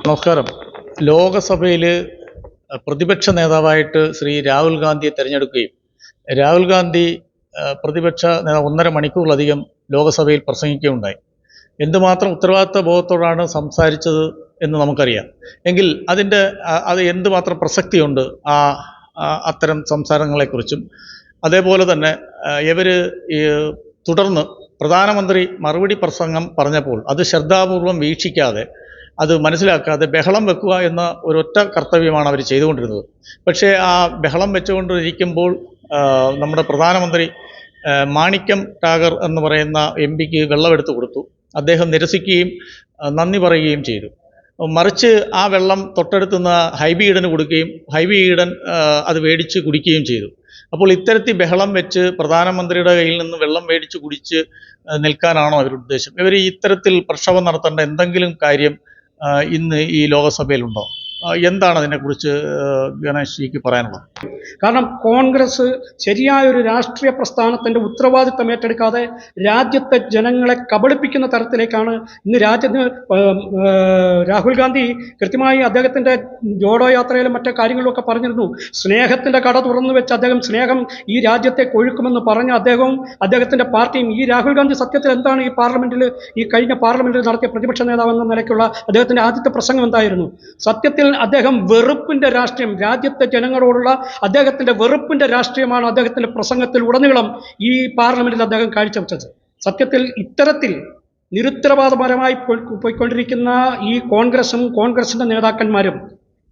നമസ്കാരം. ലോകസഭയിൽ പ്രതിപക്ഷ നേതാവായിട്ട് ശ്രീ രാഹുൽ ഗാന്ധിയെ തിരഞ്ഞെടുക്കുകയും രാഹുൽ ഗാന്ധി പ്രതിപക്ഷ നേതാവ് 1.5 മണിക്കൂറിലധികം ലോകസഭയിൽ പ്രസംഗിക്കുകയുണ്ടായി. എന്തുമാത്രം ഉത്തരവാദിത്വ ബോധത്തോടാണ് സംസാരിച്ചത് എന്ന് നമുക്കറിയാം. എങ്കിൽ അത് എന്തുമാത്രം പ്രസക്തിയുണ്ട് അത്തരം സംസാരങ്ങളെക്കുറിച്ചും. അതേപോലെ തന്നെ ഇവർ തുടർന്ന് പ്രധാനമന്ത്രി മറുപടി പ്രസംഗം പറഞ്ഞപ്പോൾ അത് ശ്രദ്ധാപൂർവം വീക്ഷിക്കാതെ, അത് മനസ്സിലാക്കാതെ ബഹളം വെക്കുക എന്ന ഒരൊറ്റ കർത്തവ്യമാണ് അവർ ചെയ്തുകൊണ്ടിരുന്നത്. പക്ഷേ ആ ബഹളം വെച്ചുകൊണ്ടിരിക്കുമ്പോൾ നമ്മുടെ പ്രധാനമന്ത്രി മാണിക്യം ടാഗർ എന്ന് പറയുന്ന എംപിക്ക് വെള്ളമെടുത്ത് കൊടുത്തു. അദ്ദേഹം നിരസിക്കുകയും നന്ദി പറയുകയും ചെയ്തു. മറിച്ച് ആ വെള്ളം തൊട്ടടുത്തുനിന്ന് ഹൈബി ഈഡന് കൊടുക്കുകയും ഹൈബി ഈഡൻ അത് മേടിച്ച് കുടിക്കുകയും ചെയ്തു. അപ്പോൾ ഇത്തരത്തിൽ ബഹളം വെച്ച് പ്രധാനമന്ത്രിയുടെ കയ്യിൽ നിന്ന് വെള്ളം മേടിച്ച് കുടിച്ച് നിൽക്കാനാണോ അവരുടെ ഉദ്ദേശം? ഇവർ ഇത്തരത്തിൽ പ്രക്ഷോഭം നടത്തേണ്ട എന്തെങ്കിലും കാര്യം ഇന്ന് ഈ ലോകസഭയിലുണ്ടോ? എന്താണ് അതിനെക്കുറിച്ച് ഗണേഷ്ജിക്ക് പറയാനുള്ളത്? കാരണം കോൺഗ്രസ് ശരിയായൊരു രാഷ്ട്രീയ പ്രസ്ഥാനത്തിൻ്റെ ഉത്തരവാദിത്തം ഏറ്റെടുക്കാതെ രാജ്യത്തെ ജനങ്ങളെ കബളിപ്പിക്കുന്ന തരത്തിലേക്കാണ് ഇന്ന് രാജ്യത്ത്. രാഹുൽ ഗാന്ധി കൃത്യമായി അദ്ദേഹത്തിൻ്റെ ജോഡോ യാത്രയിലും മറ്റു കാര്യങ്ങളിലൊക്കെ പറഞ്ഞിരുന്നു. സ്നേഹത്തിൻ്റെ കട തുറന്നു വെച്ച് അദ്ദേഹം സ്നേഹം ഈ രാജ്യത്തെ കൊഴുക്കുമെന്ന് പറഞ്ഞ അദ്ദേഹവും അദ്ദേഹത്തിൻ്റെ പാർട്ടിയും. ഈ രാഹുൽ ഗാന്ധി സത്യത്തിൽ എന്താണ് ഈ കഴിഞ്ഞ പാർലമെൻറ്റിൽ നടത്തിയ പ്രതിപക്ഷ നേതാവെന്ന നിലയ്ക്കുള്ള അദ്ദേഹത്തിൻ്റെ ആദ്യത്തെ പ്രസംഗം എന്തായിരുന്നു? സത്യത്തിൽ അദ്ദേഹം വെറുപ്പിൻ്റെ രാഷ്ട്രീയം, രാജ്യത്തെ ജനങ്ങളോടുള്ള അദ്ദേഹത്തിൻ്റെ വെറുപ്പിൻ്റെ രാഷ്ട്രീയമാണ് അദ്ദേഹത്തിൻ്റെ പ്രസംഗത്തിൽ ഉടനീളം ഈ പാർലമെൻറ്റിൽ അദ്ദേഹം കാഴ്ചവെച്ചത്. സത്യത്തിൽ ഇത്തരത്തിൽ നിരുത്തരവാദപരമായി പോയിക്കൊണ്ടിരിക്കുന്ന ഈ കോൺഗ്രസും കോൺഗ്രസിൻ്റെ നേതാക്കന്മാരും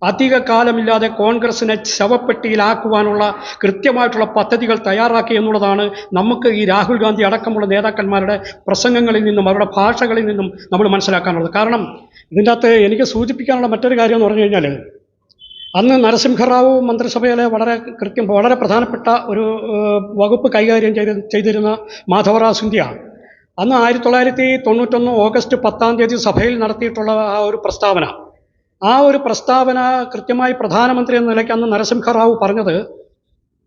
അധിക കാലമില്ലാതെ കോൺഗ്രസിനെ ശവപ്പെട്ടിയിലാക്കുവാനുള്ള കൃത്യമായിട്ടുള്ള പദ്ധതികൾ തയ്യാറാക്കി എന്നുള്ളതാണ് നമുക്ക് ഈ രാഹുൽ ഗാന്ധി അടക്കമുള്ള നേതാക്കന്മാരുടെ പ്രസംഗങ്ങളിൽ നിന്നും അവരുടെ ഭാഷകളിൽ നിന്നും നമ്മൾ മനസ്സിലാക്കാനുള്ളത്. കാരണം ഇതിൻ്റെ അകത്ത് എനിക്ക് സൂചിപ്പിക്കാനുള്ള മറ്റൊരു കാര്യം എന്ന് പറഞ്ഞു കഴിഞ്ഞാൽ, അന്ന് നരസിംഹറാവു മന്ത്രിസഭയിലെ വളരെ പ്രധാനപ്പെട്ട ഒരു വകുപ്പ് കൈകാര്യം ചെയ്തിരുന്ന മാധവറാവ് സിന്ധ്യ അന്ന് 1991 ഓഗസ്റ്റ് 10 സഭയിൽ നടത്തിയിട്ടുള്ള ആ ഒരു പ്രസ്താവന കൃത്യമായി പ്രധാനമന്ത്രി എന്ന നിലയ്ക്ക് അന്ന് നരസിംഹറാവു പറഞ്ഞത്,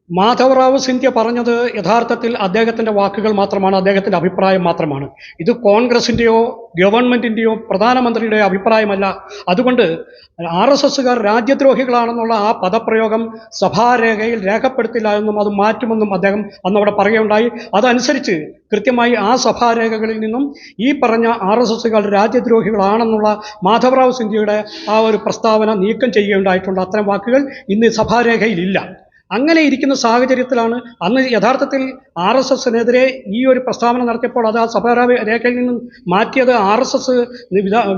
മാധവറാവു സിന്ധ്യ പറഞ്ഞത് യഥാർത്ഥത്തിൽ അദ്ദേഹത്തിൻ്റെ വാക്കുകൾ മാത്രമാണ്, അദ്ദേഹത്തിൻ്റെ അഭിപ്രായം മാത്രമാണ്. ഇത് കോൺഗ്രസിൻ്റെയോ ഗവൺമെൻറ്റിൻ്റെയോ പ്രധാനമന്ത്രിയുടെ അഭിപ്രായമല്ല. അതുകൊണ്ട് RSSകാർ രാജ്യദ്രോഹികളാണെന്നുള്ള ആ പദപ്രയോഗം സഭാരേഖയിൽ രേഖപ്പെടുത്തില്ല എന്നും അത് മാറ്റുമെന്നും അദ്ദേഹം അന്നവിടെ പറയുകയുണ്ടായി. അതനുസരിച്ച് കൃത്യമായി ആ സഭാരേഖകളിൽ നിന്നും ഈ പറഞ്ഞ RSSകാർ രാജ്യദ്രോഹികളാണെന്നുള്ള മാധവറാവു സിന്ധ്യയുടെ ആ ഒരു പ്രസ്താവന നീക്കം ചെയ്യുകയുണ്ടായിട്ടുണ്ട്. അത്തരം വാക്കുകൾ ഇന്ന് സഭാരേഖയിലില്ല. അങ്ങനെ ഇരിക്കുന്ന സാഹചര്യത്തിലാണ് അന്ന് യഥാർത്ഥത്തിൽ RSSനെതിരെ ഈ ഒരു പ്രസ്താവന നടത്തിയപ്പോൾ അത് ആ സഭാരേഖയിൽ നിന്നും മാറ്റിയത് RSS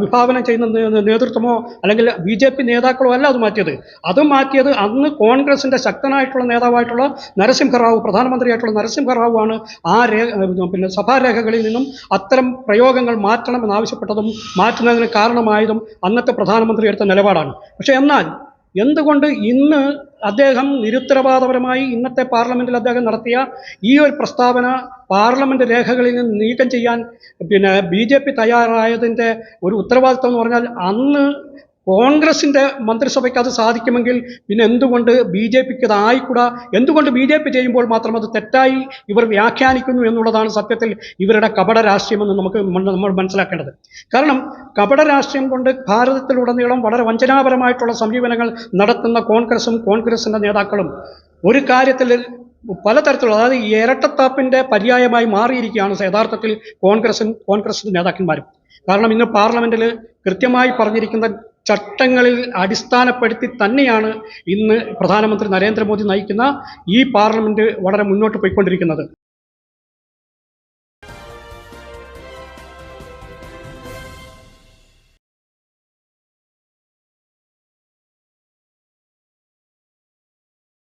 വിഭാവനം ചെയ്യുന്ന നേതൃത്വമോ അല്ലെങ്കിൽ BJP നേതാക്കളോ അല്ല അത് മാറ്റിയത് അന്ന് കോൺഗ്രസിൻ്റെ ശക്തനായിട്ടുള്ള നേതാവായിട്ടുള്ള നരസിംഹറാവു, പ്രധാനമന്ത്രിയായിട്ടുള്ള നരസിംഹറാവു ആണ് ആ സഭാരേഖകളിൽ നിന്നും അത്തരം പ്രയോഗങ്ങൾ മാറ്റണമെന്നാവശ്യപ്പെട്ടതും മാറ്റുന്നതിന് കാരണമായതും അന്നത്തെ പ്രധാനമന്ത്രി എടുത്ത നിലപാടാണ്. പക്ഷേ എന്നാൽ എന്തുകൊണ്ട് ഇന്ന് അദ്ദേഹം നിരുത്തരവാദപരമായി ഇന്നത്തെ പാർലമെൻറ്റിൽ അദ്ദേഹം നടത്തിയ ഈ ഒരു പ്രസ്താവന പാർലമെൻറ്റ് രേഖകളിൽ നിന്ന് നീക്കം ചെയ്യാൻ BJP തയ്യാറായതിൻ്റെ ഒരു ഉത്തരവാദിത്വം എന്ന് പറഞ്ഞാൽ, അന്ന് കോൺഗ്രസിൻ്റെ മന്ത്രിസഭയ്ക്ക് അത് സാധിക്കുമെങ്കിൽ പിന്നെ എന്തുകൊണ്ട് BJPക്ക് അത് ആയിക്കൂടാ? എന്തുകൊണ്ട് BJP ചെയ്യുമ്പോൾ മാത്രം അത് തെറ്റായി ഇവർ വ്യാഖ്യാനിക്കുന്നു എന്നുള്ളതാണ് സത്യത്തിൽ ഇവരുടെ കപട രാഷ്ട്രീയമെന്ന് നമ്മൾ മനസ്സിലാക്കേണ്ടത്. കാരണം കപട രാഷ്ട്രീയം കൊണ്ട് ഭാരതത്തിലുടനീളം വളരെ വഞ്ചനാപരമായിട്ടുള്ള സമീപനങ്ങൾ നടത്തുന്ന കോൺഗ്രസിൻ്റെ നേതാക്കളും ഒരു കാര്യത്തിൽ പലതരത്തിലുള്ള, അതായത് ഇരട്ടത്താപ്പിൻ്റെ പര്യായമായി മാറിയിരിക്കുകയാണ് യഥാർത്ഥത്തിൽ കോൺഗ്രസിൻ്റെ നേതാക്കന്മാരും. കാരണം ഇന്ന് പാർലമെൻറ്റിൽ കൃത്യമായി പറഞ്ഞിരിക്കുന്ന ചട്ടങ്ങളിൽ അടിസ്ഥാനപ്പെടുത്തി തന്നെയാണ് ഇന്ന് പ്രധാനമന്ത്രി നരേന്ദ്രമോദി നയിക്കുന്ന ഈ പാർലമെൻറ്റ് വളരെ മുന്നോട്ട് പോയിക്കൊണ്ടിരിക്കുന്നത്.